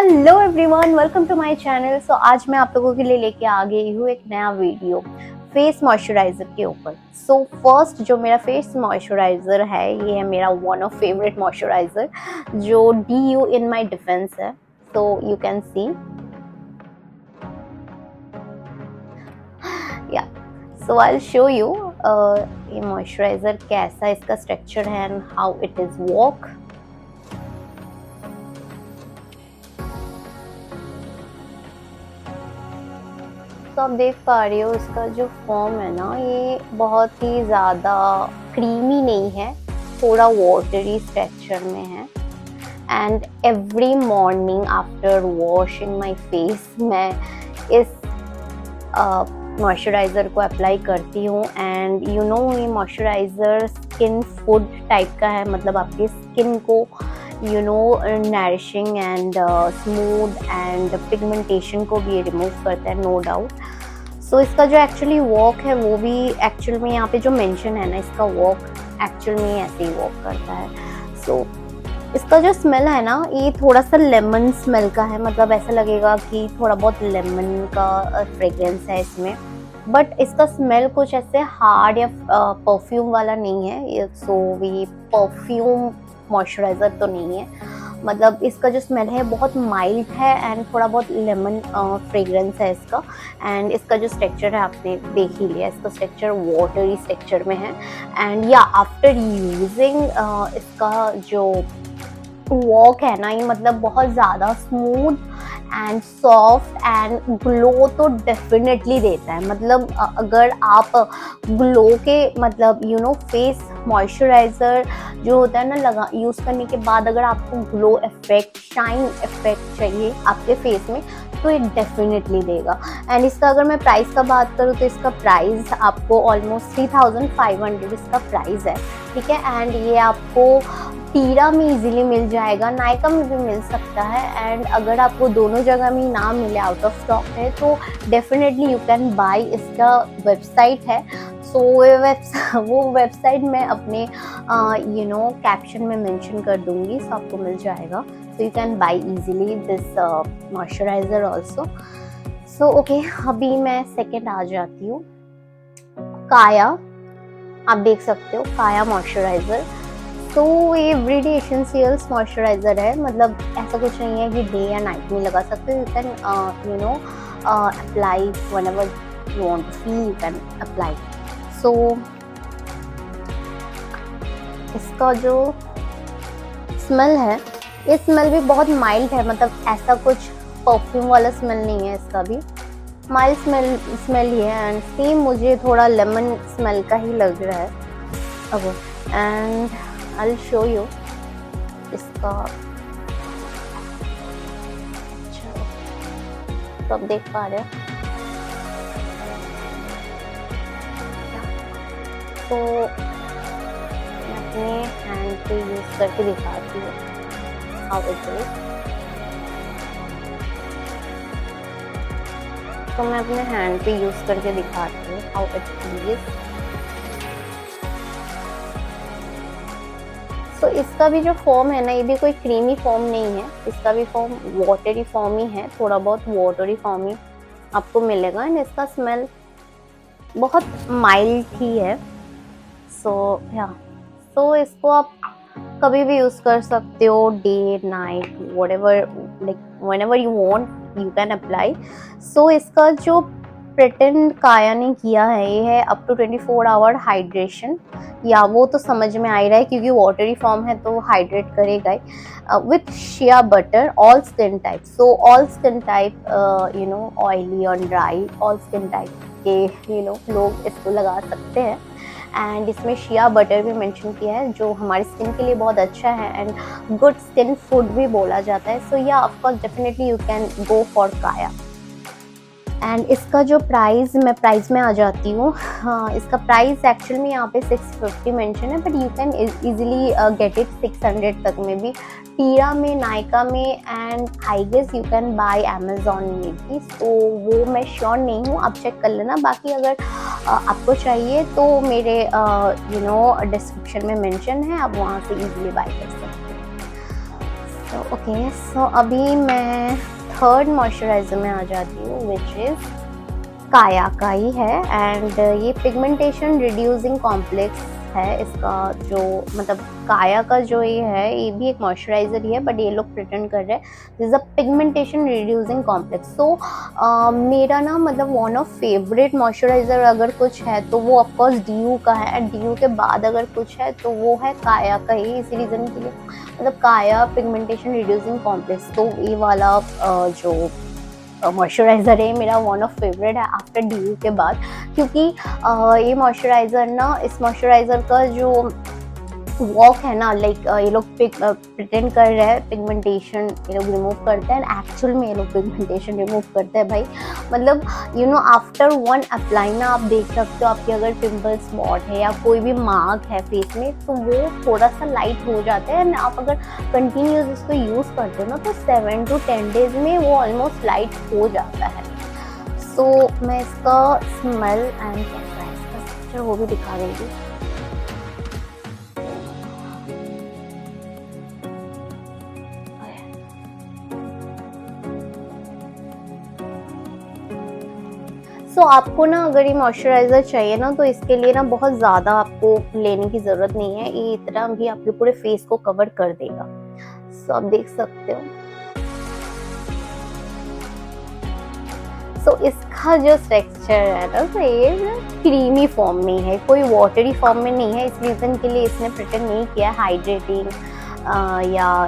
Hello everyone, welcome to my channel. So आज मैं आप लोगों के लिए लेके आ गई हूँ एक नया वीडियो फेस मॉइस्चराइजर के ऊपर। सो फर्स्ट जो मेरा फेस मॉइस्चराइजर है, ये है मेरा वन ऑफ फेवरेट मॉइस्चराइजर जो DU इन माय डिफेंस है। सो यू कैन सी या सो आई विल शो यू ये मॉइस्चराइजर कैसा इसका स्ट्रक्चर है and how it is work. तो आप देख पा रहे हो इसका जो फॉर्म है ना, ये बहुत ही ज़्यादा क्रीमी नहीं है, थोड़ा वाटरी स्ट्रक्चर में है। And every morning after washing my face मैं इस मॉइस्चराइज़र को अप्लाई करती हूँ। एंड यू नो ये मॉइस्चराइज़र स्किन फूड टाइप का है, मतलब आपकी स्किन को nourishing and smooth and pigmentation को भी ये रिमूव करता है, नो डाउट। सो इसका जो एक्चुअली वर्क है वो भी एक्चुअल में यहाँ पे जो मेंशन है ना, इसका वर्क एक्चुअल में ऐसे ही वर्क करता है। सो इसका जो स्मेल है ना, ये थोड़ा सा लेमन स्मेल का है, मतलब ऐसा लगेगा कि थोड़ा बहुत लेमन का फ्रेग्रेंस है इसमें। बट इसका स्मेल कुछ ऐसे हार्ड या परफ्यूम वाला नहीं है। सो ये परफ्यूम मॉइस्चराइज़र तो नहीं है, मतलब इसका जो स्मेल है बहुत माइल्ड है एंड थोड़ा बहुत लेमन फ्रेग्रेंस है इसका। एंड इसका जो स्ट्रक्चर है आपने देख ही लिया, इसका स्ट्रक्चर वाटरी स्ट्रक्चर में है। एंड या आफ्टर यूजिंग इसका जो वॉक है ना, ये मतलब बहुत ज़्यादा smooth and soft and glow तो डेफिनेटली देता है। मतलब अगर आप ग्लो के मतलब फेस मॉइस्चराइज़र जो होता है ना, लगा यूज़ करने के बाद अगर आपको ग्लो इफेक्ट, शाइन इफेक्ट चाहिए आपके फेस में, तो ये डेफिनेटली देगा। एंड इसका अगर मैं प्राइस का बात करूँ तो इसका प्राइस आपको ऑलमोस्ट 3500 इसका प्राइस है, ठीक है। एंड ये आपको टीरा में इजीली मिल जाएगा, नायका में भी मिल सकता है। एंड अगर आपको दोनों जगह में ना मिले, आउट ऑफ स्टॉक है, तो डेफिनेटली यू कैन बाय। इसका वेबसाइट है, सो वो वेबसाइट मैं अपने कैप्शन में मेंशन कर दूंगी, सो आपको मिल जाएगा। So you can bye easily this moisturiser also. So okay, अभी मैं सेकेंड आ जाती हूँ। काया, आप देख सकते हो काया मॉइस्चराइज़र। तो ये एवरीडे एसेंशियल्स मॉइस्चराइज़र है, मतलब ऐसा कुछ नहीं है कि डे या नाइट में लगा सकते हो। You can apply whenever you want to feel, you can apply. So इसका जो स्मेल है, ये स्मेल भी बहुत माइल्ड है, मतलब ऐसा कुछ परफ्यूम वाला स्मेल नहीं है, इसका भी माइल्ड स्मेल ही है। एंड सेम मुझे थोड़ा लेमन स्मेल का ही लग रहा है। Okay, and I'll show you इसका। तो आप देख पा रहे हो, तो मैं अपने हैंड पे यूज करके दिखाती हूँ हाउ इट इज। तो मैं अपने हैंड पे यूज करके दिखाती हूँ हाउ इट इज। तो इसका भी जो फॉर्म है ना, ये भी कोई क्रीमी फॉर्म नहीं है, इसका भी फॉर्म वाटरी फॉर्म ही है, थोड़ा बहुत वाटरी फॉर्म ही आपको मिलेगा। एंड इसका स्मेल बहुत माइल्ड ही है। सो इसको आप कभी भी यूज़ कर सकते हो, day night whatever, like whenever you want you can apply. So इसका जो प्रिटेंड काया ने किया है, ये है अप टू 24 आवर हाइड्रेशन। या वो तो समझ में आ ही रहा है क्योंकि वाटरी फॉर्म है तो हाइड्रेट करेगा ही, with shea butter, all skin type. So all skin type, oily और ड्राई, ऑल स्किन टाइप के लोग इसको लगा सकते हैं। एंड इसमें शिया बटर भी मेंशन किया है जो हमारी स्किन के लिए बहुत अच्छा है एंड गुड स्किन फूड भी बोला जाता है। सो या of course definitely you can go for काया। एंड इसका जो प्राइस, मैं प्राइस में आ जाती हूँ। हाँ, इसका प्राइस एक्चुअल में यहाँ पे 650 मेंशन है, but you can easily get it 600 तक में भी, टीरा में, नायका में, and I guess you can buy Amazon में भी। तो वो मैं श्योर नहीं हूँ, आप चेक कर लेना। बाकी अगर आपको चाहिए तो मेरे डिस्क्रिप्शन में मेंशन है, आप वहाँ से इजीली बाय कर सकते हैं। ओके, सो अभी मैं थर्ड मॉइस्चराइज़र में आ जाती हूँ, विच इज़ काया का ही है। एंड ये पिगमेंटेशन रिड्यूसिंग कॉम्प्लेक्स है इसका, जो मतलब काया का जो ये है, ये भी एक मॉइस्चराइज़र ही है, बट ये लोग प्रिटेंड कर रहे हैं this is a pigmentation reducing complex. So मेरा ना मतलब वन ऑफ फेवरेट मॉइस्चराइज़र अगर कुछ है तो वो ऑफकोर्स डीयू का है, एंड डीयू के बाद अगर कुछ है तो वो है काया का ही, इसी रीज़न के लिए मतलब काया पिगमेंटेशन रिड्यूसिंग कॉम्प्लेक्स। तो ये वाला जो मॉइस्चराइज़र है मेरा वन ऑफ फेवरेट है आफ्टर डीयू के बाद, क्योंकि ये मॉइस्चराइज़र ना, इस मॉइस्चराइज़र का जो वॉक है ना, लाइक ये लोग प्रिटेंड कर रहे हैं पिगमेंटेशन ये लोग रिमूव करते हैं, एक्चुअल में ये लोग पिगमेंटेशन रिमूव करते हैं भाई। मतलब आफ्टर वन अप्लाई ना आप देख सकते हो, आपके अगर पिंपल स्पॉट है या कोई भी मार्क है फेस में तो वो थोड़ा सा लाइट हो जाता है, एंड आप अगर कंटिन्यूस इसको यूज़ करते हो ना तो 7 to 10 डेज में वो ऑलमोस्ट लाइट हो जाता है। सो मैं इसका स्मेल एंड कैसा है इसका स्ट्रक्चर वो भी दिखा देंगी। आपको ना अगर ये मॉइस्चराइज़र चाहिए ना तो इसके लिए ना बहुत ज़्यादा आपको लेने की ज़रूरत नहीं है, ये इतना भी आपके पूरे फेस को कवर कर देगा। आप देख सकते हो। इसका जो टेक्सचर है ना, तो ये क्रीमी फॉर्म में है, कोई वाटरी फॉर्म में नहीं है। इस रीज़न के लिए इसने प्रिटेंड नहीं किया हाइड्रेटिंग या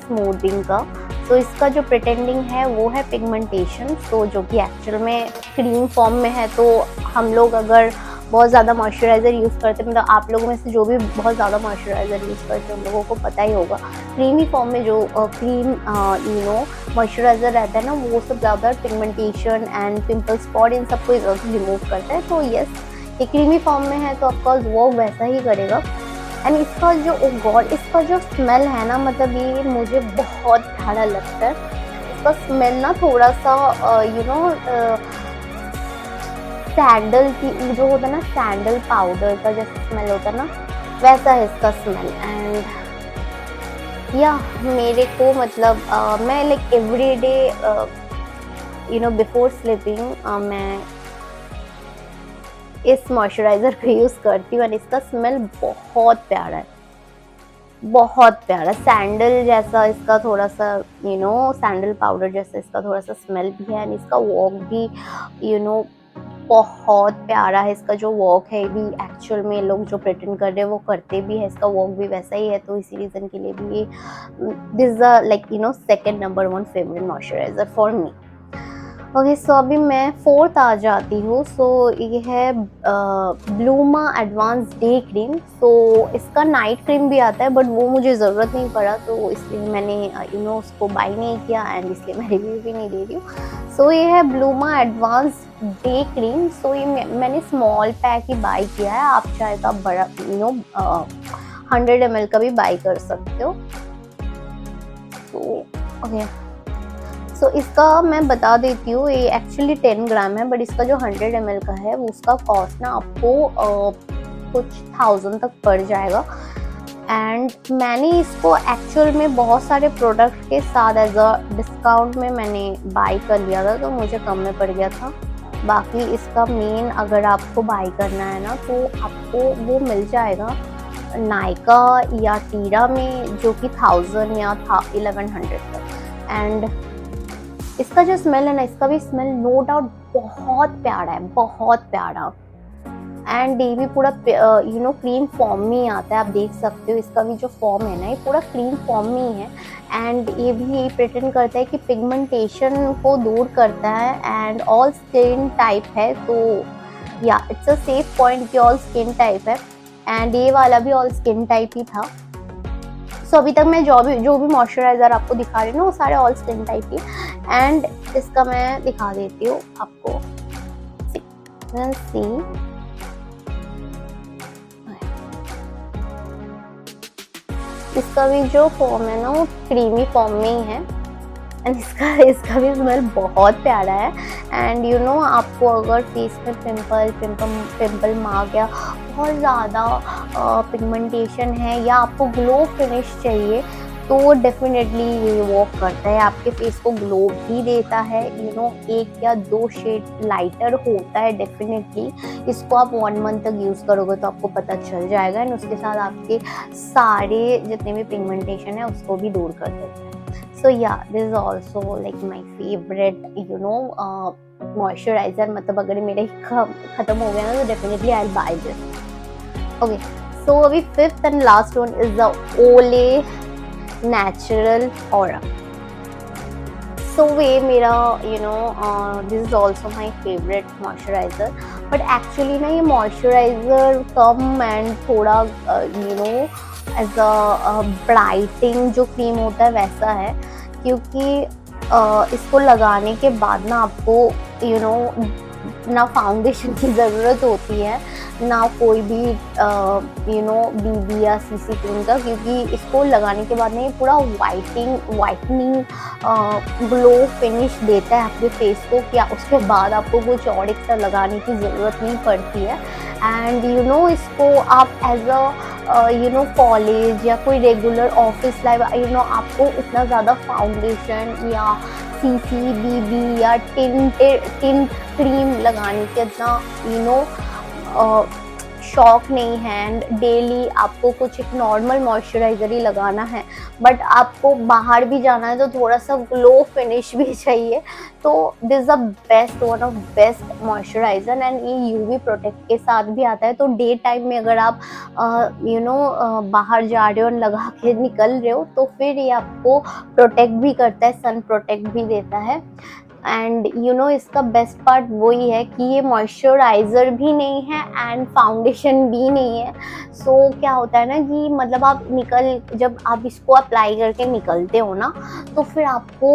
स्मूथिंग का। तो इसका जो प्रिटेंडिंग है वो है पिगमेंटेशन, तो जो कि एक्चुअल में क्रीम फॉर्म में है। तो हम लोग अगर बहुत ज़्यादा मॉइस्चराइज़र यूज़ करते हैं, मतलब आप लोगों में से जो भी बहुत ज़्यादा मॉइस्चराइज़र यूज़ करते हैं उन लोगों को पता ही होगा, क्रीमी फॉर्म में जो क्रीम मॉइस्चराइज़र रहता है ना, वो सब ज़्यादा pigmentation and pimple spot in सबको रिमूव करता है। तो यस, ये क्रीमी फॉर्म में है तो ऑफकोर्स वो वैसा ही करेगा। एंड इसका जो गॉड इसका जो स्मेल है ना, मतलब ये मुझे बहुत प्यारा लगता है। इसका स्मेल ना थोड़ा सा सैंडल की जो होता है ना, सैंडल पाउडर का जैसा स्मेल होता है ना, वैसा है इसका स्मेल। एंड या मेरे को मतलब मैं like every day before sleeping मैं इस मॉइस्चराइज़र को यूज़ करती हूँ। और इसका स्मेल बहुत प्यारा है, बहुत प्यारा, सैंडल जैसा इसका थोड़ा सा सैंडल पाउडर जैसा इसका थोड़ा सा स्मेल भी है। एंड इसका वॉक भी बहुत प्यारा है। इसका जो वॉक है भी एक्चुअल में लोग जो प्रिटेंड कर रहे हैं वो करते भी है, इसका वॉक भी वैसा ही है। तो इसी रीज़न के लिए भी ये this is like second number 1 favourite moisturizer for me. Okay, so अभी मैं फोर्थ आ जाती हूँ। सो ये है ब्लूमा एडवांस डे क्रीम। सो इसका नाइट क्रीम भी आता है, बट वो मुझे ज़रूरत नहीं पड़ा, तो इसलिए मैंने उसको बाई नहीं किया, एंड इसलिए मैं रिव्यू भी नहीं दे रही हूँ। सो ये है ब्लूमा एडवांस डे क्रीम। सो ये मैंने स्मॉल पैक ही बाई किया है, आप चाहे तो आप बड़ा 100 ml का भी बाई कर सकते हो। तो ओके, सो इसका मैं बता देती हूँ, ये एक्चुअली 10 ग्राम है, बट इसका जो 100 ml का है उसका कॉस्ट ना आपको कुछ 1000 तक पड़ जाएगा। एंड मैंने इसको एक्चुअल में बहुत सारे प्रोडक्ट के साथ एज अ डिस्काउंट में मैंने बाई कर लिया था, तो मुझे कम में पड़ गया था। बाकी इसका मेन अगर आपको बाई करना है ना, तो आपको वो मिल जाएगा नायका या टीरा में, जो कि 1000 या 1100 तक। एंड इसका जो स्मेल है ना, इसका भी स्मेल नो डाउट बहुत प्यारा है, बहुत प्यारा। एंड ये भी पूरा क्रीम फॉर्म में ही आता है, आप देख सकते हो। इसका भी जो फॉर्म है ना, ये पूरा क्रीम फॉर्म में ही है। एंड ये भी यही प्रिटेंड करता है कि पिगमेंटेशन को दूर करता है, एंड ऑल स्किन टाइप है। तो या इट्स अ सेफ पॉइंट कि ऑल स्किन टाइप है, एंड ये वाला भी ऑल स्किन टाइप ही था। सो अभी तक मैं जो भी मॉइस्चराइज़र आपको दिखा रही हूँ ना, वो सारे ऑल स्किन टाइप की। एंड इसका मैं दिखा देती हूँ आपको, सी इसका भी जो फॉर्म है ना, वो क्रीमी फॉर्म में ही है। एंड इसका भी स्मेल बहुत प्यारा है। एंड आपको अगर फेस में पिंपल मार्क या बहुत ज़्यादा पिगमेंटेशन है, या आपको ग्लो फिनिश चाहिए, तो डेफिनेटली ये वर्क करता है, आपके फेस को ग्लो भी देता है, एक या दो शेड लाइटर होता है डेफिनेटली। इसको आप 1 मंथ तक यूज़ करोगे तो आपको पता चल जाएगा, एंड उसके साथ आपके सारे जितने भी पिगमेंटेशन है उसको भी दूर कर देता है। So yeah this is also like my favourite moisturizer. मतलब अगर मेरे खत्म हो गया ना तो definitely I will buy this. Okay, so अभी fifth and last one is the Olay natural aura. So ये मेरा this is also my favourite moisturizer, but actually ना ये मॉइस्चराइजर कम एंड थोड़ा एज अ ब्राइटिंग जो cream होता है वैसा है, क्योंकि इसको लगाने के बाद ना आपको ना फाउंडेशन की ज़रूरत होती है, ना कोई भी बीबी या सीसी क्रीम का, क्योंकि इसको लगाने के बाद ना ये पूरा वाइटनिंग ग्लो फिनिश देता है आपके फेस को, क्या उसके बाद आपको कुछ और एक्स्ट्रा लगाने की ज़रूरत नहीं पड़ती है। एंड इसको आप एज अ कॉलेज या कोई रेगुलर ऑफिस लाइफ आपको इतना ज़्यादा फाउंडेशन या सीसी बीबी या टिंट क्रीम लगाने के इतना शौक नहीं है, एंड डेली आपको कुछ एक नॉर्मल मॉइस्चराइजर ही लगाना है, बट आपको बाहर भी जाना है तो थोड़ा सा ग्लो फिनिश भी चाहिए, तो this the best one of best moisturiser. And ये यूवी प्रोटेक्ट के साथ भी आता है, तो डे टाइम में अगर आप बाहर जा रहे हो और लगा के निकल रहे हो तो फिर ये आपको प्रोटेक्ट भी करता है, सन प्रोटेक्ट भी देता है। एंड इसका बेस्ट पार्ट वही है कि ये मॉइस्चराइजर भी नहीं है एंड फाउंडेशन भी नहीं है। सो क्या होता है ना कि मतलब आप जब आप इसको अप्लाई करके निकलते हो ना, तो फिर आपको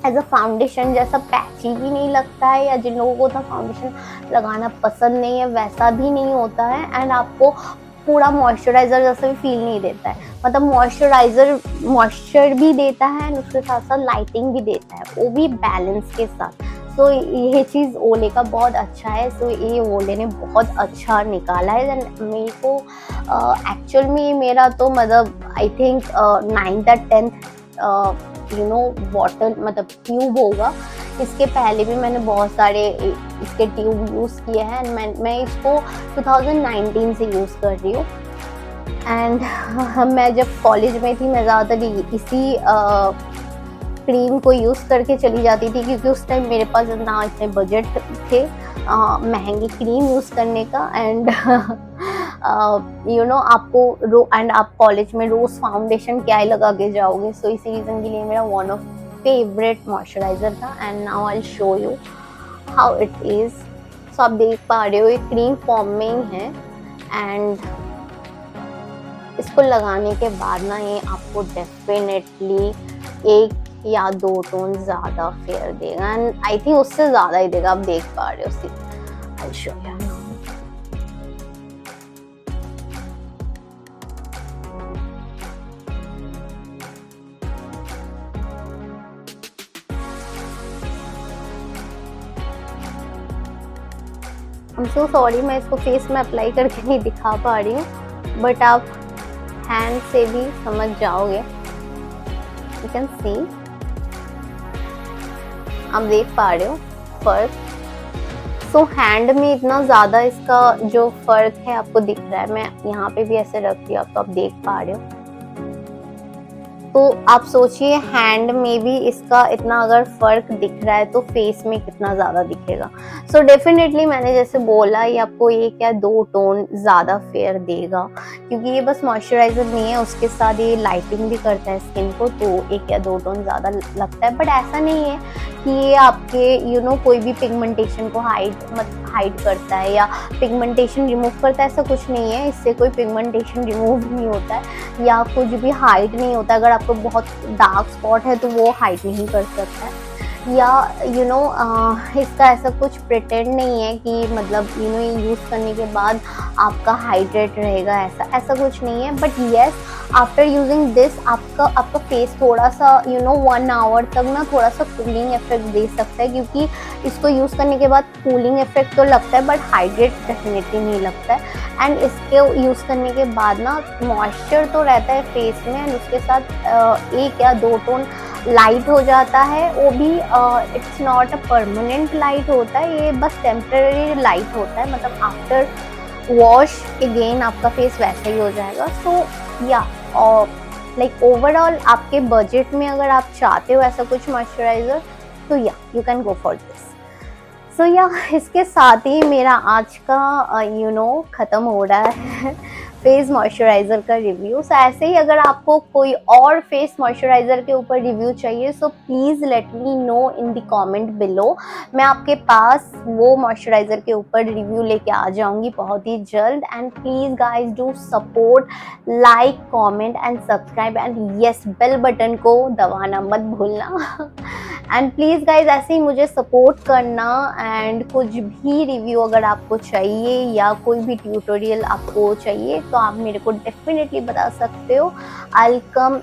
एज अ फाउंडेशन जैसा पैची भी नहीं लगता है, या जिन लोगों को तो फाउंडेशन लगाना पसंद नहीं है वैसा भी नहीं होता है, एंड आपको पूरा मॉइस्चराइजर जैसा भी फील नहीं देता है। मतलब मॉइस्चर भी देता है एंड उसके साथ साथ लाइटिंग भी देता है, वो भी बैलेंस के साथ। सो ये चीज़ ओले का बहुत अच्छा है। सो ये ओले ने बहुत अच्छा निकाला है, एंड मेरे को एक्चुअल में मेरा तो मतलब आई थिंक 9th या 10th बॉटल मतलब ट्यूब होगा। इसके पहले भी मैंने बहुत सारे इसके ट्यूब यूज़ किए हैं, एंड मैं इसको 2019 से यूज़ कर रही हूँ। एंड मैं जब कॉलेज में थी मैं ज़्यादातर इसी क्रीम को यूज़ करके चली जाती थी, क्योंकि उस टाइम मेरे पास ना इतने बजट थे महंगी क्रीम यूज़ करने का। एंड आपको एंड आप कॉलेज में रोज़ फाउंडेशन क्या ही लगा के जाओगे। सो इसी रीज़न के लिए मेरा वन ऑफ फेवरेट मॉइस्चराइजर था, and now I show you how it is. So आप देख पा रहे हो ये क्रीम फॉर्म में ही है, एंड इसको लगाने के बाद ना ये आपको डेफिनेटली 1 या 2 टोन ज़्यादा फेयर देगा, एंड आई थिंक उससे ज़्यादा ही देगा। आप देख पा रहे हो, आई show you. I'm so sorry मैं इसको फेस में अप्लाई करके नहीं दिखा पा रही हूँ, बट आप हैंड से भी समझ जाओगे। यू कैन सी, आप देख पा रहे हो फर्क। सो हैंड में इतना ज़्यादा इसका जो फर्क है आपको दिख रहा है। मैं यहाँ पे भी ऐसे रख रही हूँ, तो आप देख पा रहे हो। तो आप सोचिए हैंड में भी इसका इतना अगर फर्क दिख रहा है तो फेस में कितना ज़्यादा दिखेगा। सो डेफिनेटली मैंने जैसे बोला ये आपको 1 या 2 टोन ज़्यादा फेयर देगा, क्योंकि ये बस मॉइस्चराइजर नहीं है, उसके साथ ये लाइटिंग भी करता है स्किन को, तो 1 या 2 टोन ज़्यादा लगता है। बट ऐसा नहीं है कि ये आपके कोई भी पिगमेंटेशन को हाइड करता है या पिगमेंटेशन रिमूव करता है, ऐसा कुछ नहीं है। इससे कोई पिगमेंटेशन रिमूव नहीं होता है या कुछ भी हाइड नहीं होता। अगर आपको बहुत डार्क स्पॉट है तो वो हाइड नहीं कर सकता है। या इसका ऐसा कुछ प्रिटेंड नहीं है कि मतलब ये यूज़ करने के बाद आपका हाइड्रेट रहेगा, ऐसा कुछ नहीं है। But yes, after using this आपका फेस थोड़ा सा 1 आवर तक ना थोड़ा सा कूलिंग इफेक्ट दे सकता है, क्योंकि इसको यूज़ करने के बाद कूलिंग इफेक्ट तो लगता है बट हाइड्रेट डेफिनेटली नहीं लगता है। एंड इसके यूज़ करने के बाद ना मॉइस्चर तो रहता है फेस में, एंड उसके साथ 1 या 2 टोन लाइट हो जाता है, वो भी it's not a permanent light होता है, ये बस टेम्पररी लाइट होता है, मतलब आफ्टर वॉश अगेन आपका फेस वैसे ही हो जाएगा। सो या लाइक ओवरऑल आपके बजट में अगर आप चाहते हो ऐसा कुछ मॉइस्चराइज़र, तो yeah you can go for this. So yeah इसके साथ ही मेरा आज का ख़त्म हो रहा है फेस मॉइस्चराइज़र का रिव्यू। सो ऐसे ही अगर आपको कोई और फेस मॉइस्चराइज़र के ऊपर रिव्यू चाहिए, so please let me know in the comment below. मैं आपके पास वो मॉइस्चराइज़र के ऊपर रिव्यू लेके आ जाऊंगी बहुत ही जल्द। And please guys do support, like, comment and subscribe, and yes bell button को दबाना मत भूलना। एंड प्लीज़ गाइज ऐसे ही मुझे सपोर्ट करना, एंड कुछ भी रिव्यू अगर आपको चाहिए या कोई भी ट्यूटोरियल आपको चाहिए तो आप मेरे को डेफिनेटली बता सकते हो। आई कम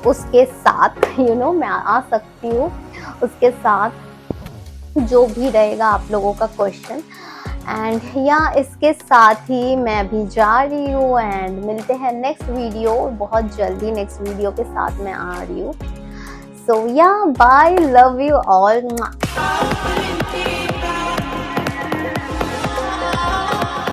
उसके साथ मैं आ सकती हूँ उसके साथ जो भी रहेगा आप लोगों का क्वेश्चन। एंड या इसके साथ ही मैं अभी जा रही हूँ, एंड मिलते हैं नेक्स्ट वीडियो, बहुत जल्दी नेक्स्ट वीडियो के साथ मैं आ रही हूँ। So yeah, bye, love you all.